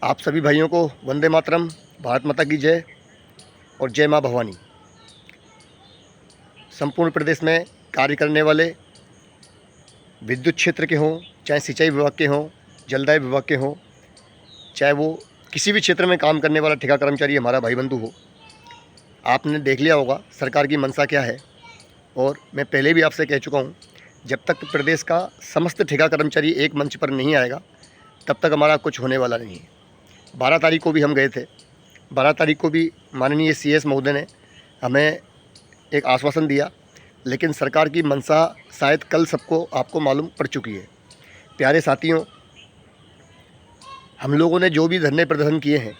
आप सभी भाइयों को वंदे मातरम, भारत माता की जय और जय माँ भवानी। संपूर्ण प्रदेश में कार्य करने वाले विद्युत क्षेत्र के हों, चाहे सिंचाई विभाग के हों, जलदाय विभाग के हों, चाहे वो किसी भी क्षेत्र में काम करने वाला ठेका कर्मचारी हमारा भाई बंधु हो, आपने देख लिया होगा सरकार की मंशा क्या है। और मैं पहले भी आपसे कह चुका हूँ, जब तक प्रदेश का समस्त ठेका कर्मचारी एक मंच पर नहीं आएगा तब तक हमारा कुछ होने वाला नहीं है। 12 तारीख को भी हम गए थे। 12 तारीख को भी माननीय CS महोदय ने हमें एक आश्वासन दिया, लेकिन सरकार की मंशा शायद कल सबको आपको मालूम पड़ चुकी है। प्यारे साथियों, हम लोगों ने जो भी धरने प्रदर्शन किए हैं,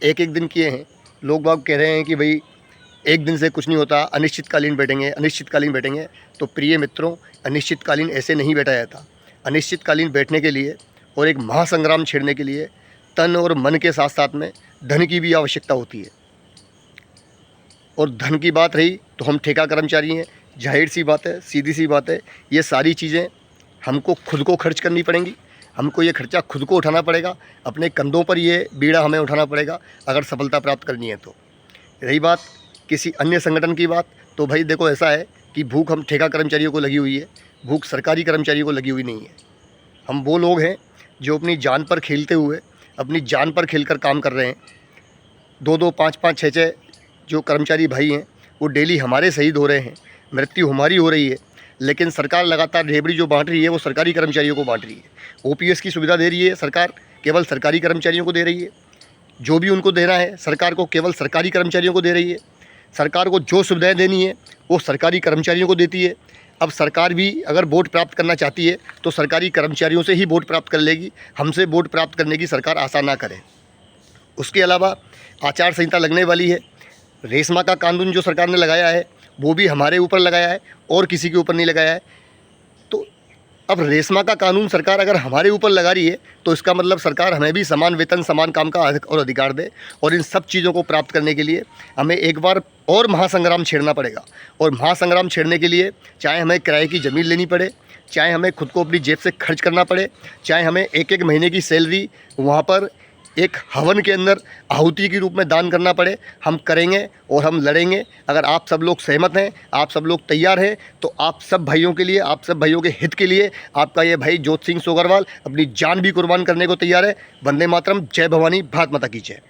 एक एक दिन किए हैं। लोग बाग कह रहे हैं कि भाई एक दिन से कुछ नहीं होता, अनिश्चितकालीन बैठेंगे, अनिश्चितकालीन बैठेंगे। तो प्रिय मित्रों, अनिश्चितकालीन ऐसे नहीं बैठा जाता। अनिश्चितकालीन बैठने के लिए और एक महासंग्राम छेड़ने के लिए तन और मन के साथ साथ में धन की भी आवश्यकता होती है। और धन की बात रही तो हम ठेका कर्मचारी हैं, जाहिर सी बात है, सीधी सी बात है, ये सारी चीज़ें हमको खुद को खर्च करनी पड़ेंगी। हमको ये खर्चा खुद को उठाना पड़ेगा, अपने कंधों पर ये बीड़ा हमें उठाना पड़ेगा अगर सफलता प्राप्त करनी है तो। रही बात किसी अन्य संगठन की बात, तो भाई देखो, ऐसा है कि भूख हम ठेका कर्मचारियों को लगी हुई है, भूख सरकारी कर्मचारियों को लगी हुई नहीं है। हम वो लोग हैं जो अपनी जान पर खेलते हुए, अपनी जान पर खेलकर काम कर रहे हैं। 2-2, 5-5, 6-6 जो कर्मचारी भाई हैं वो डेली हमारे शहीद हो रहे हैं, मृत्यु हमारी हो रही है, लेकिन सरकार लगातार रेबड़ी जो बांट रही है वो सरकारी कर्मचारियों को बांट रही है। OPS की सुविधा दे रही है सरकार, केवल सरकारी कर्मचारियों को दे रही है। जो भी उनको देना है सरकार को, केवल सरकारी कर्मचारियों को दे रही है। सरकार को जो सुविधाएं देनी है वो सरकारी कर्मचारियों को देती है। अब सरकार भी अगर वोट प्राप्त करना चाहती है तो सरकारी कर्मचारियों से ही वोट प्राप्त कर लेगी, हमसे वोट प्राप्त करने की सरकार आशा ना करे। उसके अलावा आचार संहिता लगने वाली है। रेशमा का कानून जो सरकार ने लगाया है वो भी हमारे ऊपर लगाया है और किसी के ऊपर नहीं लगाया है। तो अब रेशमा का कानून सरकार अगर हमारे ऊपर लगा रही है तो इसका मतलब सरकार हमें भी समान वेतन, समान काम का और अधिकार दे। और इन सब चीज़ों को प्राप्त करने के लिए हमें एक बार और महासंग्राम छेड़ना पड़ेगा। और महासंग्राम छेड़ने के लिए चाहे हमें किराए की ज़मीन लेनी पड़े, चाहे हमें खुद को अपनी जेब से खर्च करना पड़े, चाहे हमें एक एक महीने की सैलरी वहाँ पर एक हवन के अंदर आहुति के रूप में दान करना पड़े, हम करेंगे और हम लड़ेंगे। अगर आप सब लोग सहमत हैं, आप सब लोग तैयार हैं, तो आप सब भाइयों के लिए, आप सब भाइयों के हित के लिए आपका ये भाई जोत सिंह सोगरवाल अपनी जान भी कुर्बान करने को तैयार है। वंदे मातरम, जय भवानी, भारत माता की जय।